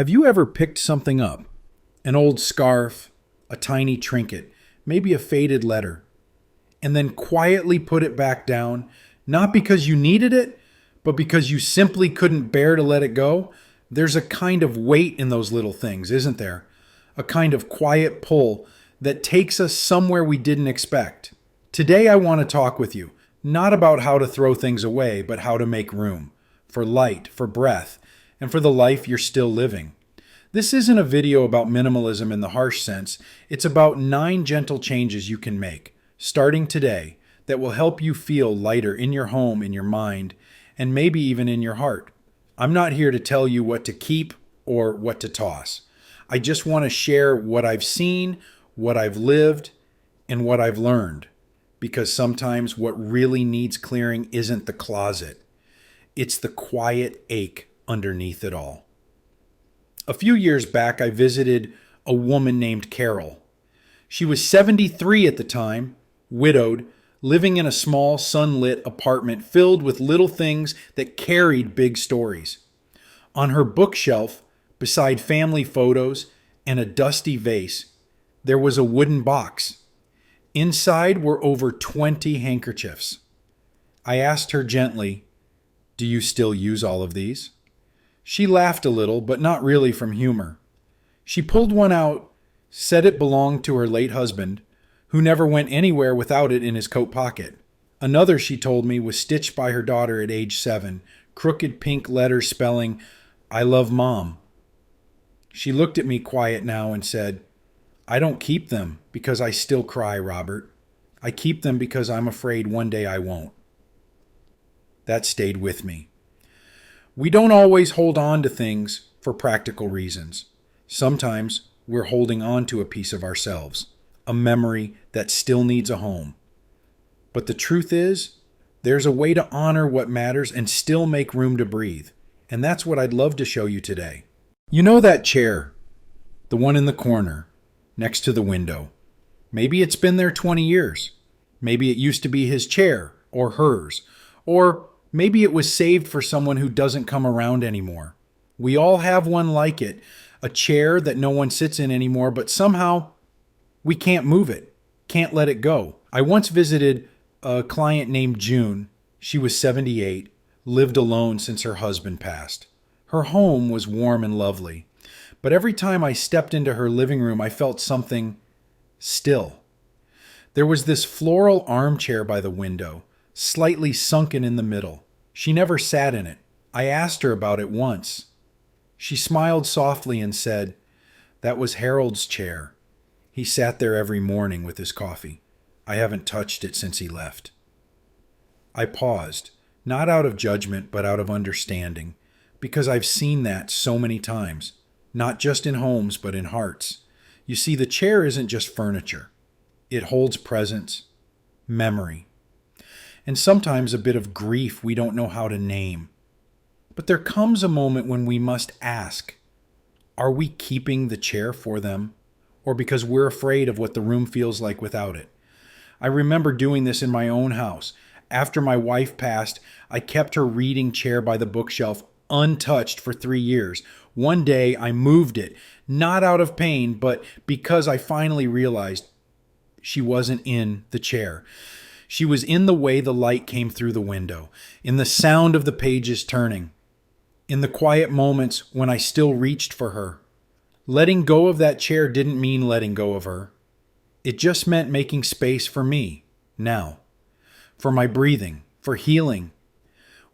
Have you ever picked something up? An old scarf, a tiny trinket, maybe a faded letter, and then quietly put it back down, not because you needed it, but because you simply couldn't bear to let it go? There's a kind of weight in those little things, isn't there? A kind of quiet pull that takes us somewhere we didn't expect. Today I want to talk with you, not about how to throw things away, but how to make room for light, for breath, and for the life you're still living. This isn't a video about minimalism in the harsh sense. It's about 9 gentle changes you can make, starting today, that will help you feel lighter in your home, in your mind, and maybe even in your heart. I'm not here to tell you what to keep or what to toss. I just want to share what I've seen, what I've lived, and what I've learned. Because sometimes what really needs clearing isn't the closet. It's the quiet ache underneath it all. A few years back, I visited a woman named Carol. She was 73 at the time, widowed, living in a small, sunlit apartment filled with little things that carried big stories. On her bookshelf, beside family photos and a dusty vase, there was a wooden box. Inside were over 20 handkerchiefs. I asked her gently, "Do you still use all of these?" She laughed a little, but not really from humor. She pulled one out, said it belonged to her late husband, who never went anywhere without it in his coat pocket. Another, she told me, was stitched by her daughter at age 7, crooked pink letters spelling, "I love Mom." She looked at me quiet now and said, "I don't keep them because I still cry, Robert. I keep them because I'm afraid one day I won't." That stayed with me. We don't always hold on to things for practical reasons. Sometimes we're holding on to a piece of ourselves, a memory that still needs a home. But the truth is, there's a way to honor what matters and still make room to breathe. And that's what I'd love to show you today. You know that chair, the one in the corner, next to the window. Maybe it's been there 20 years. Maybe it used to be his chair or hers. Or maybe it was saved for someone who doesn't come around anymore. We all have one like it, a chair that no one sits in anymore, but somehow we can't move it, can't let it go. I once visited a client named June. She was 78, lived alone since her husband passed. Her home was warm and lovely, but every time I stepped into her living room, I felt something still. There was this floral armchair by the window, slightly sunken in the middle. She never sat in it. I asked her about it once. She smiled softly and said, "That was Harold's chair. He sat there every morning with his coffee. I haven't touched it since he left." I paused, not out of judgment, but out of understanding, because I've seen that so many times, not just in homes, but in hearts. You see, the chair isn't just furniture. It holds presence, memory, and sometimes a bit of grief we don't know how to name. But there comes a moment when we must ask, are we keeping the chair for them, or because we're afraid of what the room feels like without it? I remember doing this in my own house. After my wife passed, I kept her reading chair by the bookshelf untouched for 3 years. One day I moved it, not out of pain, but because I finally realized she wasn't in the chair. She was in the way the light came through the window, in the sound of the pages turning, in the quiet moments when I still reached for her. Letting go of that chair didn't mean letting go of her. It just meant making space for me, now, for my breathing, for healing.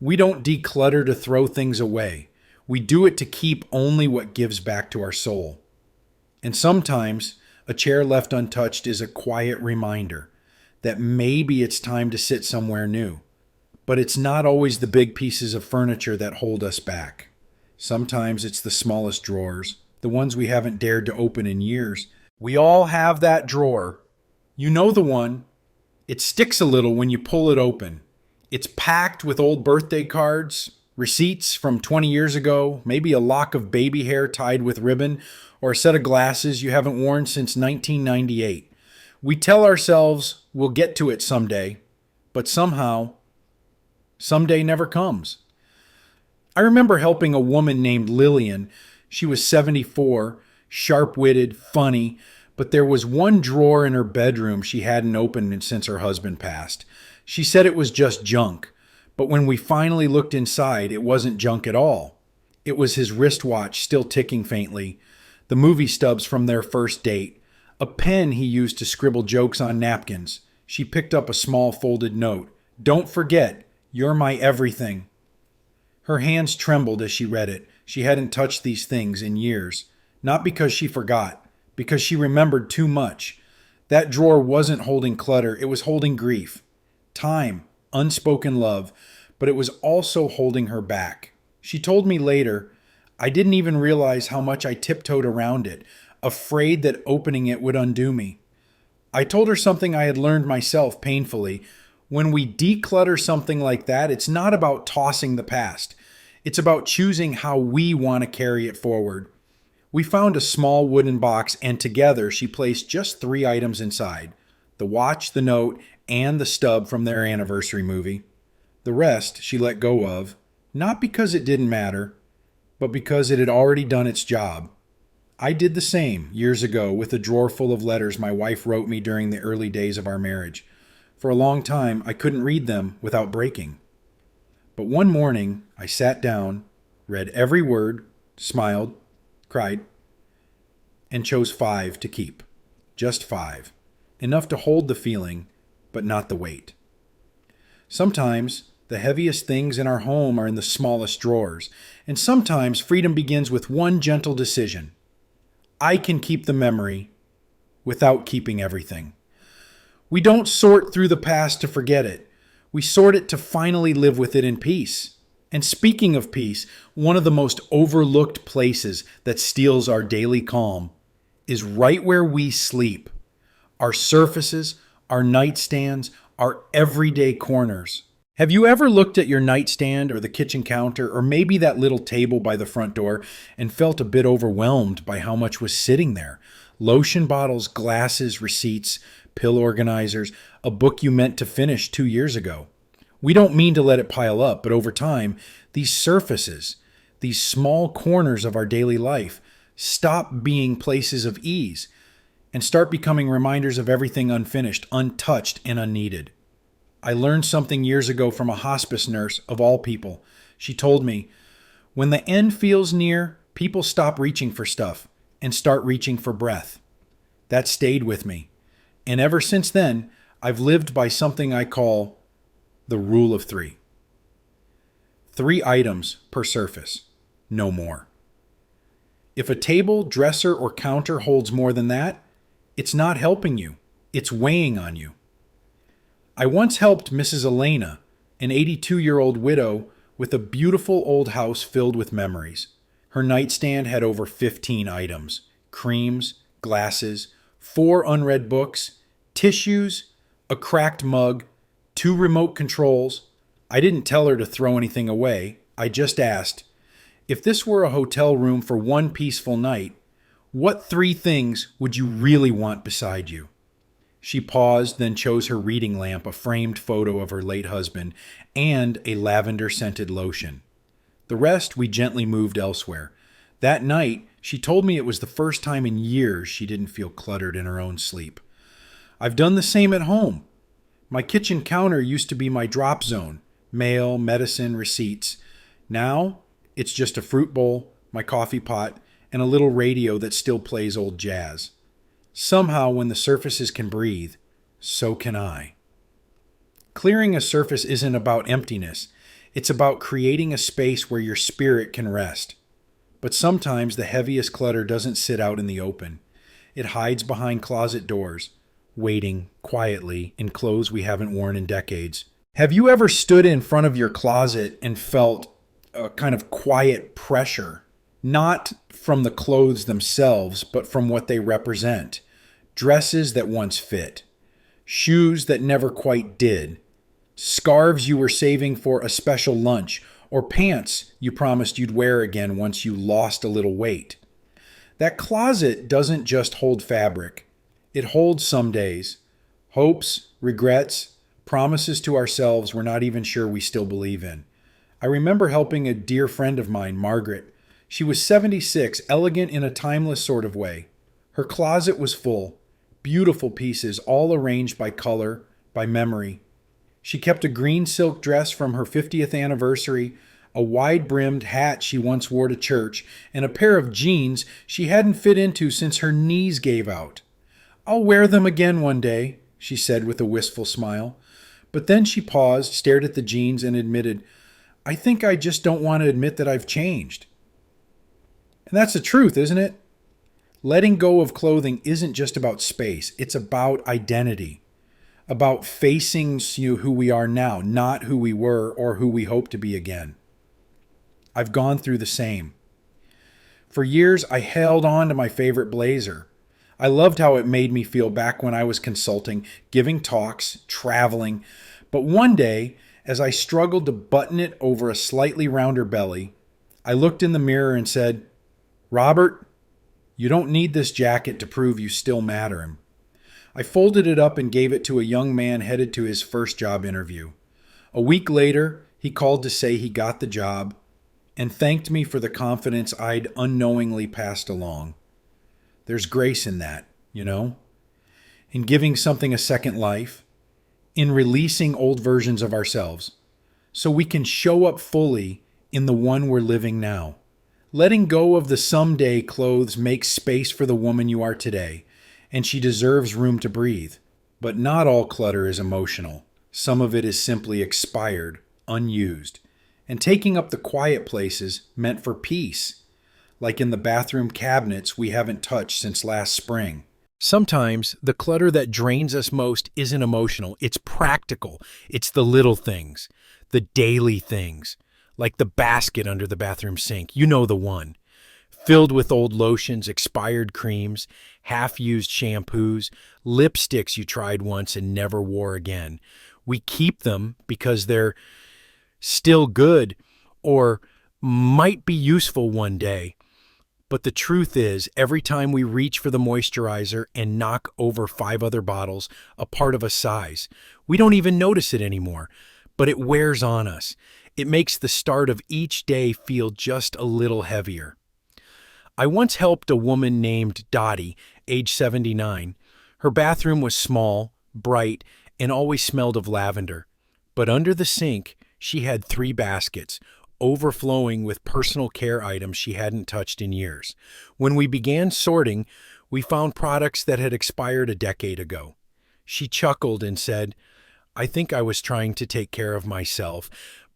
We don't declutter to throw things away. We do it to keep only what gives back to our soul. And sometimes a chair left untouched is a quiet reminder that maybe it's time to sit somewhere new. But it's not always the big pieces of furniture that hold us back. Sometimes it's the smallest drawers, the ones we haven't dared to open in years. We all have that drawer. You know the one. It sticks a little when you pull it open. It's packed with old birthday cards, receipts from 20 years ago, maybe a lock of baby hair tied with ribbon, or a set of glasses you haven't worn since 1998. We tell ourselves we'll get to it someday, but somehow, someday never comes. I remember helping a woman named Lillian. She was 74, sharp-witted, funny, but there was one drawer in her bedroom she hadn't opened since her husband passed. She said it was just junk, but when we finally looked inside, it wasn't junk at all. It was his wristwatch still ticking faintly, the movie stubs from their first date, a pen he used to scribble jokes on napkins. She picked up a small folded note. "Don't forget, you're my everything." Her hands trembled as she read it. She hadn't touched these things in years. Not because she forgot, because she remembered too much. That drawer wasn't holding clutter, it was holding grief. Time, unspoken love, but it was also holding her back. She told me later, "I didn't even realize how much I tiptoed around it, afraid that opening it would undo me." I told her something I had learned myself painfully. When we declutter something like that, it's not about tossing the past. It's about choosing how we want to carry it forward. We found a small wooden box, and together she placed just 3 items inside: the watch, the note, and the stub from their anniversary movie. The rest she let go of, not because it didn't matter, but because it had already done its job. I did the same years ago with a drawer full of letters my wife wrote me during the early days of our marriage. For a long time, I couldn't read them without breaking. But one morning, I sat down, read every word, smiled, cried, and chose 5 to keep. Just 5. Enough to hold the feeling, but not the weight. Sometimes the heaviest things in our home are in the smallest drawers, and sometimes freedom begins with one gentle decision. I can keep the memory without keeping everything. We don't sort through the past to forget it. We sort it to finally live with it in peace. And speaking of peace, one of the most overlooked places that steals our daily calm is right where we sleep. Our surfaces, our nightstands, our everyday corners. Have you ever looked at your nightstand or the kitchen counter or maybe that little table by the front door and felt a bit overwhelmed by how much was sitting there? Lotion bottles, glasses, receipts, pill organizers, a book you meant to finish 2 years ago. We don't mean to let it pile up, but over time, these surfaces, these small corners of our daily life, stop being places of ease and start becoming reminders of everything unfinished, untouched, and unneeded. I learned something years ago from a hospice nurse, of all people. She told me, when the end feels near, people stop reaching for stuff and start reaching for breath. That stayed with me. And ever since then, I've lived by something I call the rule of 3. 3 items per surface, no more. If a table, dresser, or counter holds more than that, it's not helping you. It's weighing on you. I once helped Mrs. Elena, an 82-year-old widow with a beautiful old house filled with memories. Her nightstand had over 15 items: creams, glasses, 4 unread books, tissues, a cracked mug, 2 remote controls. I didn't tell her to throw anything away. I just asked, if this were a hotel room for one peaceful night, what 3 things would you really want beside you? She paused, then chose her reading lamp, a framed photo of her late husband, and a lavender-scented lotion. The rest we gently moved elsewhere. That night, she told me it was the first time in years she didn't feel cluttered in her own sleep. I've done the same at home. My kitchen counter used to be my drop zone: mail, medicine, receipts. Now, it's just a fruit bowl, my coffee pot, and a little radio that still plays old jazz. Somehow, when the surfaces can breathe, so can I. Clearing a surface isn't about emptiness. It's about creating a space where your spirit can rest. But sometimes the heaviest clutter doesn't sit out in the open. It hides behind closet doors, waiting quietly in clothes we haven't worn in decades. Have you ever stood in front of your closet and felt a kind of quiet pressure? Not from the clothes themselves, but from what they represent. Dresses that once fit, shoes that never quite did, scarves you were saving for a special lunch, or pants you promised you'd wear again once you lost a little weight. That closet doesn't just hold fabric. It holds some days, hopes, regrets, promises to ourselves we're not even sure we still believe in. I remember helping a dear friend of mine, Margaret. She was 76, elegant in a timeless sort of way. Her closet was full, beautiful pieces, all arranged by color, by memory. She kept a green silk dress from her 50th anniversary, a wide-brimmed hat she once wore to church, and a pair of jeans she hadn't fit into since her knees gave out. "I'll wear them again one day," she said with a wistful smile. But then she paused, stared at the jeans, and admitted, "I think I just don't want to admit that I've changed." And that's the truth, isn't it? Letting go of clothing isn't just about space. It's about identity, about facing who we are now, not who we were or who we hope to be again. I've gone through the same. For years, I held on to my favorite blazer. I loved how it made me feel back when I was consulting, giving talks, traveling. But one day, as I struggled to button it over a slightly rounder belly, I looked in the mirror and said, "Robert, you don't need this jacket to prove you still matter." I folded it up and gave it to a young man headed to his first job interview. A week later, he called to say he got the job and thanked me for the confidence I'd unknowingly passed along. There's grace in that, in giving something a second life, in releasing old versions of ourselves, so we can show up fully in the one we're living now. Letting go of the someday clothes makes space for the woman you are today, and she deserves room to breathe. But not all clutter is emotional. Some of it is simply expired, unused, and taking up the quiet places meant for peace, like in the bathroom cabinets we haven't touched since last spring. Sometimes the clutter that drains us most isn't emotional, it's practical. It's the little things, the daily things, like the basket under the bathroom sink. You know the one. Filled with old lotions, expired creams, half-used shampoos, lipsticks you tried once and never wore again. We keep them because they're still good or might be useful one day. But the truth is, every time we reach for the moisturizer and knock over 5 other bottles, a part of a size, we don't even notice it anymore, but it wears on us. It makes the start of each day feel just a little heavier. I once helped a woman named Dottie, age 79. Her bathroom was small, bright, and always smelled of lavender. But under the sink, she had 3 baskets, overflowing with personal care items she hadn't touched in years. When we began sorting, we found products that had expired a decade ago. She chuckled and said, "I think I was trying to take care of myself,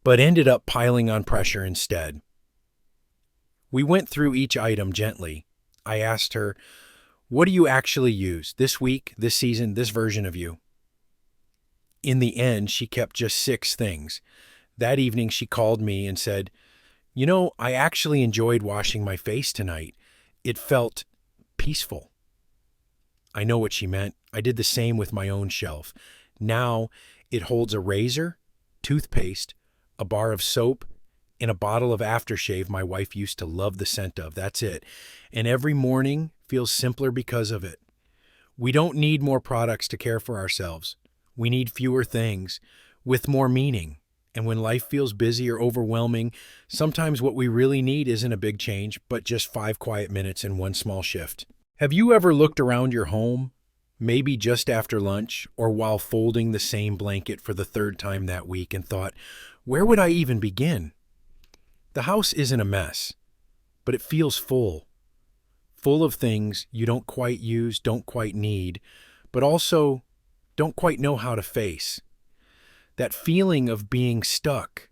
but ended up piling on pressure instead." We went through each item gently. I asked her, "What do you actually use this week, this season, this version of you?" In the end, she kept just 6 things. That evening, she called me and said, "I actually enjoyed washing my face tonight. It felt peaceful." I know what she meant. I did the same with my own shelf. Now it holds a razor, toothpaste, a bar of soap, and a bottle of aftershave my wife used to love the scent of. That's it. And every morning feels simpler because of it. We don't need more products to care for ourselves. We need fewer things with more meaning. And when life feels busy or overwhelming, sometimes what we really need isn't a big change, but just 5 quiet minutes and 1 small shift. Have you ever looked around your home, maybe just after lunch or while folding the same blanket for the 3rd time that week, and thought, where would I even begin? The house isn't a mess, but it feels full of things you don't quite use, don't quite need, but also don't quite know how to face. That feeling of being stuck.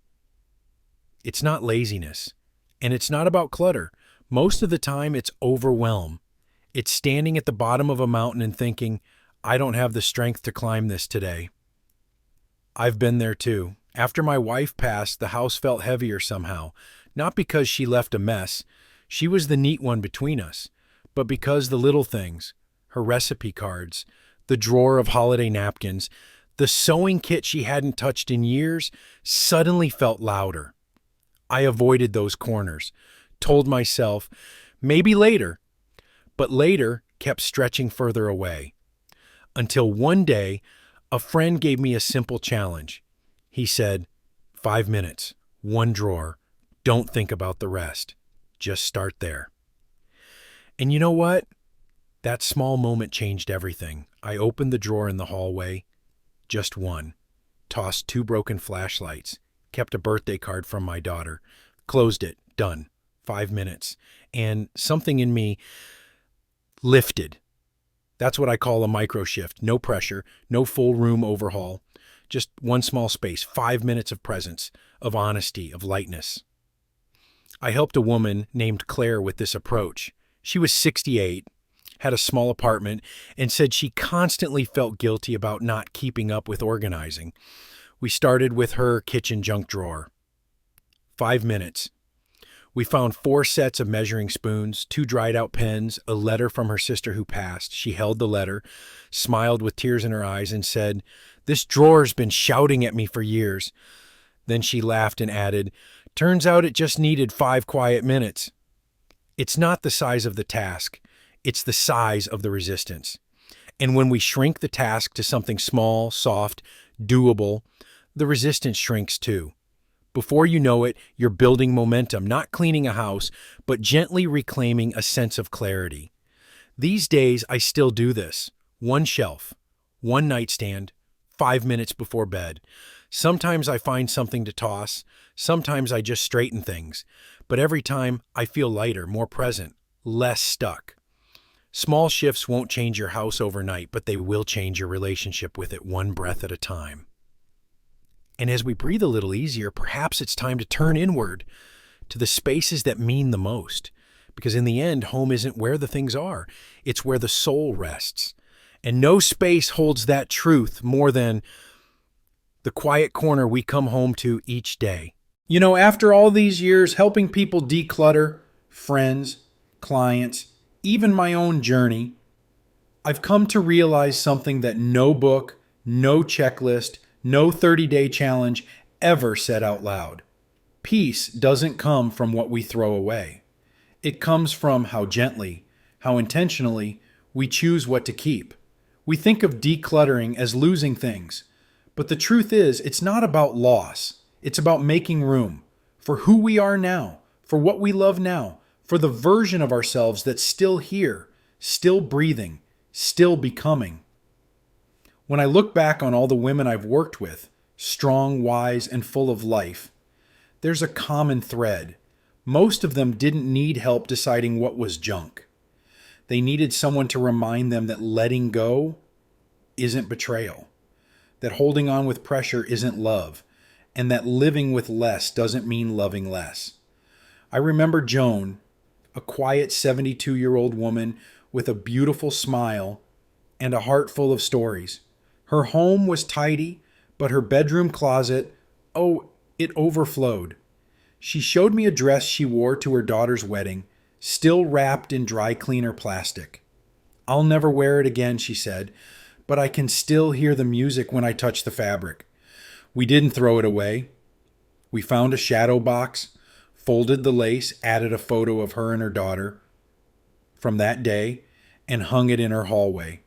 It's not laziness, and it's not about clutter. Most of the time, it's overwhelm. It's standing at the bottom of a mountain and thinking, I don't have the strength to climb this today. I've been there too. After my wife passed, the house felt heavier somehow, not because she left a mess. She was the neat one between us, but because the little things, her recipe cards, the drawer of holiday napkins, the sewing kit she hadn't touched in years, suddenly felt louder. I avoided those corners, told myself, maybe later, but later kept stretching further away. Until one day, a friend gave me a simple challenge. He said, 5 minutes, 1 drawer, don't think about the rest. Just start there. And you know what? That small moment changed everything. I opened the drawer in the hallway, just one, tossed 2 broken flashlights, kept a birthday card from my daughter, closed it, done, 5 minutes, and something in me lifted. That's what I call a micro shift. No pressure, no full room overhaul, just one small space, 5 minutes of presence, of honesty, of lightness. I helped a woman named Claire with this approach. She was 68, had a small apartment, and said she constantly felt guilty about not keeping up with organizing. We started with her kitchen junk drawer. 5 minutes. We found 4 sets of measuring spoons, 2 dried out pens, a letter from her sister who passed. She held the letter, smiled with tears in her eyes, and said, "This drawer's been shouting at me for years." Then she laughed and added, "Turns out it just needed 5 quiet minutes." It's not the size of the task, it's the size of the resistance. And when we shrink the task to something small, soft, doable, the resistance shrinks too. Before you know it, you're building momentum, not cleaning a house, but gently reclaiming a sense of clarity. These days, I still do this. 1 shelf, 1 nightstand, 5 minutes before bed. Sometimes I find something to toss. Sometimes I just straighten things. But every time, I feel lighter, more present, less stuck. Small shifts won't change your house overnight, but they will change your relationship with it one breath at a time. And as we breathe a little easier, perhaps it's time to turn inward to the spaces that mean the most. Because in the end, home isn't where the things are. It's where the soul rests. And no space holds that truth more than the quiet corner we come home to each day. You know, after all these years helping people declutter, friends, clients, even my own journey, I've come to realize something that no book, no checklist, no 30-day challenge ever said out loud. Peace doesn't come from what we throw away. It comes from how gently, how intentionally we choose what to keep. We think of decluttering as losing things, but the truth is it's not about loss. It's about making room for who we are now, for what we love now, for the version of ourselves that's still here, still breathing, still becoming. When I look back on all the women I've worked with, strong, wise, and full of life, there's a common thread. Most of them didn't need help deciding what was junk. They needed someone to remind them that letting go isn't betrayal, that holding on with pressure isn't love, and that living with less doesn't mean loving less. I remember Joan, a quiet 72-year-old woman with a beautiful smile and a heart full of stories. Her home was tidy, but her bedroom closet, it overflowed. She showed me a dress she wore to her daughter's wedding, still wrapped in dry cleaner plastic. "I'll never wear it again," she said, "but I can still hear the music when I touch the fabric." We didn't throw it away. We found a shadow box, folded the lace, added a photo of her and her daughter from that day, and hung it in her hallway.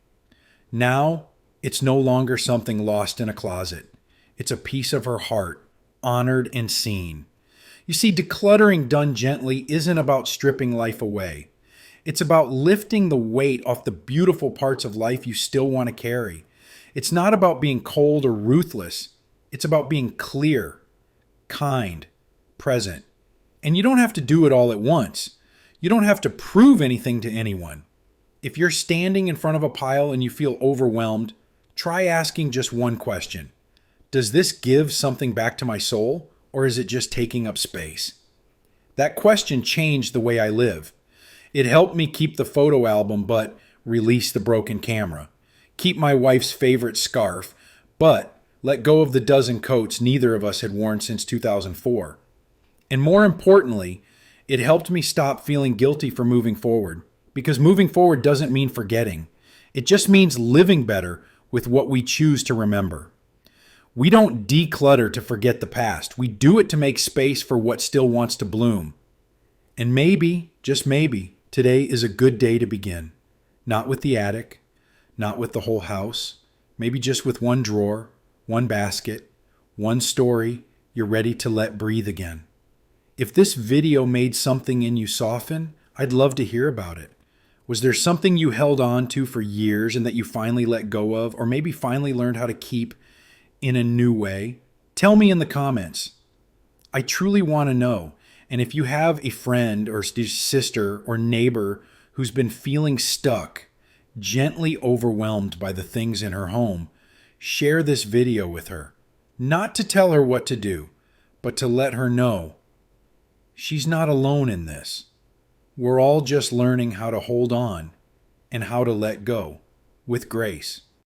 Now, it's no longer something lost in a closet. It's a piece of her heart, honored and seen. You see, decluttering done gently isn't about stripping life away. It's about lifting the weight off the beautiful parts of life you still want to carry. It's not about being cold or ruthless. It's about being clear, kind, present. And you don't have to do it all at once. You don't have to prove anything to anyone. If you're standing in front of a pile and you feel overwhelmed, try asking just one question. Does this give something back to my soul, or is it just taking up space? That question changed the way I live. It helped me keep the photo album, but release the broken camera. Keep my wife's favorite scarf, but let go of the dozen coats neither of us had worn since 2004. And more importantly, it helped me stop feeling guilty for moving forward. Because moving forward doesn't mean forgetting. It just means living better with what we choose to remember. We don't declutter to forget the past. We do it to make space for what still wants to bloom. And maybe, just maybe, today is a good day to begin. Not with the attic, not with the whole house, maybe just with one drawer, one basket, one story you're ready to let breathe again. If this video made something in you soften, I'd love to hear about it. Was there something you held on to for years and that you finally let go of, or maybe finally learned how to keep in a new way? Tell me in the comments. I truly want to know. And if you have a friend or sister or neighbor who's been feeling stuck, gently overwhelmed by the things in her home, share this video with her. Not to tell her what to do, but to let her know she's not alone in this. We're all just learning how to hold on and how to let go with grace.